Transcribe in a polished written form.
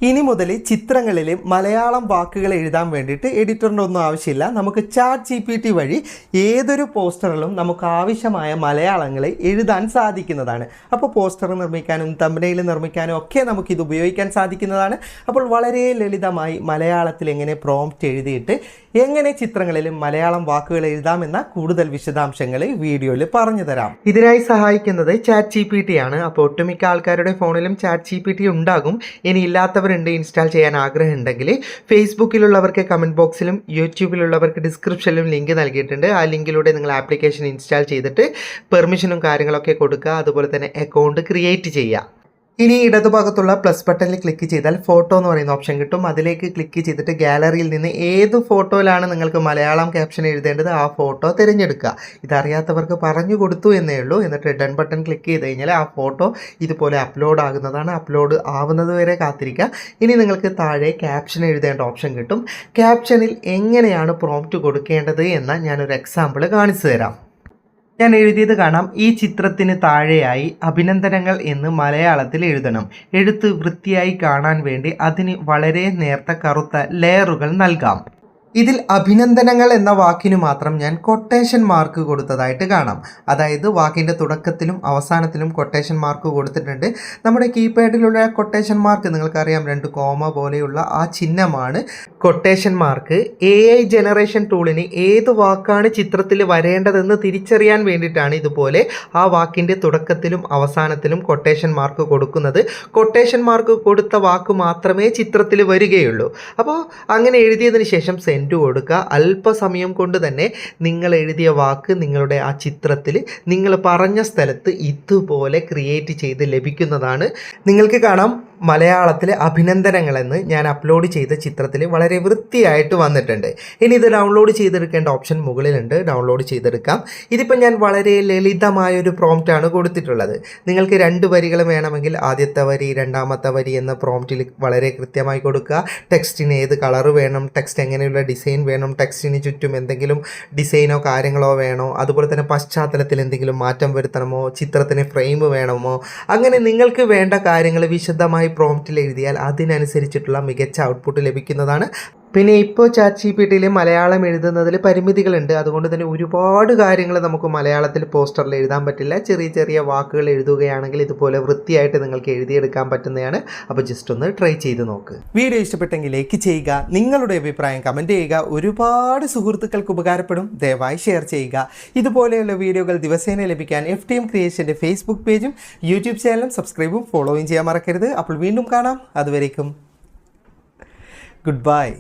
ഇനി മുതൽ ചിത്രങ്ങളിൽ മലയാളം വാക്കുകൾ എഴുതാൻ വേണ്ടിയിട്ട് എഡിറ്ററിൻ്റെ ഒന്നും ആവശ്യമില്ല. നമുക്ക് ചാറ്റ് GPT വഴി ഏതൊരു പോസ്റ്ററിലും നമുക്ക് ആവശ്യമായ മലയാളങ്ങൾ എഴുതാൻ സാധിക്കുന്നതാണ്. അപ്പോൾ പോസ്റ്റർ നിർമ്മിക്കാനും തംബ്നെയിൽ നിർമ്മിക്കാനും ഒക്കെ നമുക്കിത് ഉപയോഗിക്കാൻ സാധിക്കുന്നതാണ്. അപ്പോൾ വളരെ ലളിതമായി മലയാളത്തിൽ എങ്ങനെ പ്രോംപ്റ്റ് എഴുതിയിട്ട് എങ്ങനെ ചിത്രങ്ങളിൽ മലയാളം വാക്കുകൾ എഴുതാമെന്ന കൂടുതൽ വിശദാംശങ്ങൾ വീഡിയോയിൽ പറഞ്ഞു തരാം. ഇതിനായി സഹായിക്കുന്നത് ചാറ്റ് GPT ആണ്. അപ്പോൾ ഒട്ടുമിക്ക ആൾക്കാരുടെ ഫോണിലും ചാറ്റ് GPT ഉണ്ടാകും. ഇനി ഇല്ലാത്തവർ ഇൻസ്റ്റാൾ ചെയ്യാൻ ആഗ്രഹമുണ്ടെങ്കിൽ ഫേസ്ബുക്കിലുള്ളവർക്ക് കമൻറ്റ് ബോക്സിലും യൂട്യൂബിലുള്ളവർക്ക് ഡിസ്ക്രിപ്ഷനിലും ലിങ്ക് നൽകിയിട്ടുണ്ട്. ആ ലിങ്കിലൂടെ നിങ്ങൾ ആപ്ലിക്കേഷൻ ഇൻസ്റ്റാൾ ചെയ്തിട്ട് പെർമിഷനും കാര്യങ്ങളൊക്കെ കൊടുക്കുക. അതുപോലെ തന്നെ അക്കൗണ്ട് ക്രിയേറ്റ് ചെയ്യുക. ഇനി ഇടതുഭാഗത്തുള്ള പ്ലസ് ബട്ടണിൽ ക്ലിക്ക് ചെയ്താൽ ഫോട്ടോ എന്ന് പറയുന്ന ഓപ്ഷൻ കിട്ടും. അതിലേക്ക് ക്ലിക്ക് ചെയ്തിട്ട് ഗാലറിയിൽ നിന്ന് ഏത് ഫോട്ടോയിലാണ് നിങ്ങൾക്ക് മലയാളം ക്യാപ്ഷൻ എഴുതേണ്ടത് ആ ഫോട്ടോ തിരഞ്ഞെടുക്കുക. ഇതറിയാത്തവർക്ക് പറഞ്ഞു കൊടുത്തു എന്നേ ഉള്ളൂ. എന്നിട്ട് ഡൺ ബട്ടൺ ക്ലിക്ക് ചെയ്ത് കഴിഞ്ഞാൽ ആ ഫോട്ടോ ഇതുപോലെ അപ്ലോഡ് ആകുന്നതാണ്. അപ്ലോഡ് ആവുന്നത് വരെ കാത്തിരിക്കുക. ഇനി നിങ്ങൾക്ക് താഴെ ക്യാപ്ഷൻ എഴുതേണ്ട ഓപ്ഷൻ കിട്ടും. ക്യാപ്ഷനിൽ എങ്ങനെയാണ് പ്രോംപ്റ്റ് കൊടുക്കേണ്ടത് എന്ന ഞാനൊരു എക്സാമ്പിൾ കാണിച്ചു തരാം. ഞാൻ എഴുതിയത് കാണാം. ഈ ചിത്രത്തിന് താഴെയായി അഭിനന്ദനങ്ങൾ എന്ന് മലയാളത്തിൽ എഴുതണം. എഴുത്ത് വൃത്തിയായി കാണാൻ വേണ്ടി അതിന് വളരെ നേർത്ത കറുത്ത ലെയറുകൾ നൽകാം. ഇതിൽ അഭിനന്ദനങ്ങൾ എന്ന വാക്കിന് മാത്രം ഞാൻ കൊട്ടേഷൻ മാർക്ക് കൊടുത്തതായിട്ട് കാണാം. അതായത് വാക്കിൻ്റെ തുടക്കത്തിലും അവസാനത്തിലും കൊട്ടേഷൻ മാർക്ക് കൊടുത്തിട്ടുണ്ട്. നമ്മുടെ കീപാഡിലുള്ള കൊട്ടേഷൻ മാർക്ക് നിങ്ങൾക്കറിയാം, 2 കോമ പോലെയുള്ള ആ ചിഹ്നമാണ് കൊട്ടേഷൻ മാർക്ക്. AI ജനറേഷൻ ടൂളിന് ഏത് വാക്കാണ് ചിത്രത്തിൽ വരേണ്ടതെന്ന് തിരിച്ചറിയാൻ വേണ്ടിയിട്ടാണ് ഇതുപോലെ ആ വാക്കിൻ്റെ തുടക്കത്തിലും അവസാനത്തിലും കൊട്ടേഷൻ മാർക്ക് കൊടുക്കുന്നത്. കൊട്ടേഷൻ മാർക്ക് കൊടുത്ത വാക്ക് മാത്രമേ ചിത്രത്തിൽ വരികയുള്ളൂ. അപ്പോൾ അങ്ങനെ എഴുതിയതിന് ശേഷം കൊടുക്കുക. അല്പസമയം കൊണ്ട് തന്നെ നിങ്ങൾ എഴുതിയ വാക്ക് നിങ്ങളുടെ ആ ചിത്രത്തിൽ നിങ്ങൾ പറഞ്ഞ സ്ഥലത്ത് ഇതുപോലെ ക്രിയേറ്റ് ചെയ്ത് ലഭിക്കുന്നതാണ്. നിങ്ങൾക്ക് കാണാം മലയാളത്തിൽ അഭിനന്ദനങ്ങളെന്ന് ഞാൻ അപ്ലോഡ് ചെയ്ത ചിത്രത്തിൽ വളരെ വൃത്തിയായിട്ട് വന്നിട്ടുണ്ട്. ഇനി ഇത് ഡൗൺലോഡ് ചെയ്തെടുക്കേണ്ട ഓപ്ഷൻ മുകളിലുണ്ട്. ഡൗൺലോഡ് ചെയ്തെടുക്കാം. ഇതിപ്പോൾ ഞാൻ വളരെ ലളിതമായൊരു പ്രോംപ്റ്റാണ് കൊടുത്തിട്ടുള്ളത്. നിങ്ങൾക്ക് 2 വരികൾ വേണമെങ്കിൽ ആദ്യത്തെ വരി രണ്ടാമത്തെ വരി എന്ന പ്രോംപ്റ്റിൽ വളരെ കൃത്യമായി കൊടുക്കുക. ടെക്സ്റ്റിന് ഏത് കളർ വേണം, ടെക്സ്റ്റ് എങ്ങനെയുള്ള ഡിസൈൻ വേണം, ടെക്സ്റ്റിന് ചുറ്റും എന്തെങ്കിലും ഡിസൈനോ കാര്യങ്ങളോ വേണോ, അതുപോലെ തന്നെ പശ്ചാത്തലത്തിൽ എന്തെങ്കിലും മാറ്റം വരുത്തണമോ, ചിത്രത്തിന് ഫ്രെയിം വേണമോ, അങ്ങനെ നിങ്ങൾക്ക് വേണ്ട കാര്യങ്ങൾ വിശദമായി പ്രോംപ്റ്റിൽ എഴുതിയാൽ അതിനനുസരിച്ചിട്ടുള്ള മികച്ച ഔട്ട്പുട്ട് ലഭിക്കുന്നതാണ്. പിന്നെ ഇപ്പോൾ ചാറ്റ് GPTയിൽ മലയാളം എഴുതുന്നതിൽ പരിമിതികളുണ്ട്. അതുകൊണ്ട് തന്നെ ഒരുപാട് കാര്യങ്ങൾ നമുക്ക് മലയാളത്തിൽ പോസ്റ്ററിൽ എഴുതാൻ പറ്റില്ല. ചെറിയ ചെറിയ വാക്കുകൾ എഴുതുകയാണെങ്കിൽ ഇതുപോലെ വൃത്തിയായിട്ട് നിങ്ങൾക്ക് എഴുതിയെടുക്കാൻ പറ്റുന്നതാണ്. അപ്പോൾ ജസ്റ്റ് ഒന്ന് ട്രൈ ചെയ്ത് നോക്ക്. വീഡിയോ ഇഷ്ടപ്പെട്ടെങ്കിൽ ലൈക്ക് ചെയ്യുക, നിങ്ങളുടെ അഭിപ്രായം കമൻറ്റ് ചെയ്യുക. ഒരുപാട് സുഹൃത്തുക്കൾക്ക് ഉപകാരപ്പെടും. ദയവായി ഷെയർ ചെയ്യുക. ഇതുപോലെയുള്ള വീഡിയോകൾ ദിവസേന ലഭിക്കാൻ FTM ക്രിയേഷൻ്റെ ഫേസ്ബുക്ക് പേജും യൂട്യൂബ് ചാനലും സബ്സ്ക്രൈബും ഫോളോയും ചെയ്യാൻ മറക്കരുത്. അപ്പോൾ വീണ്ടും കാണാം. അതുവരേക്കും ഗുഡ് ബൈ.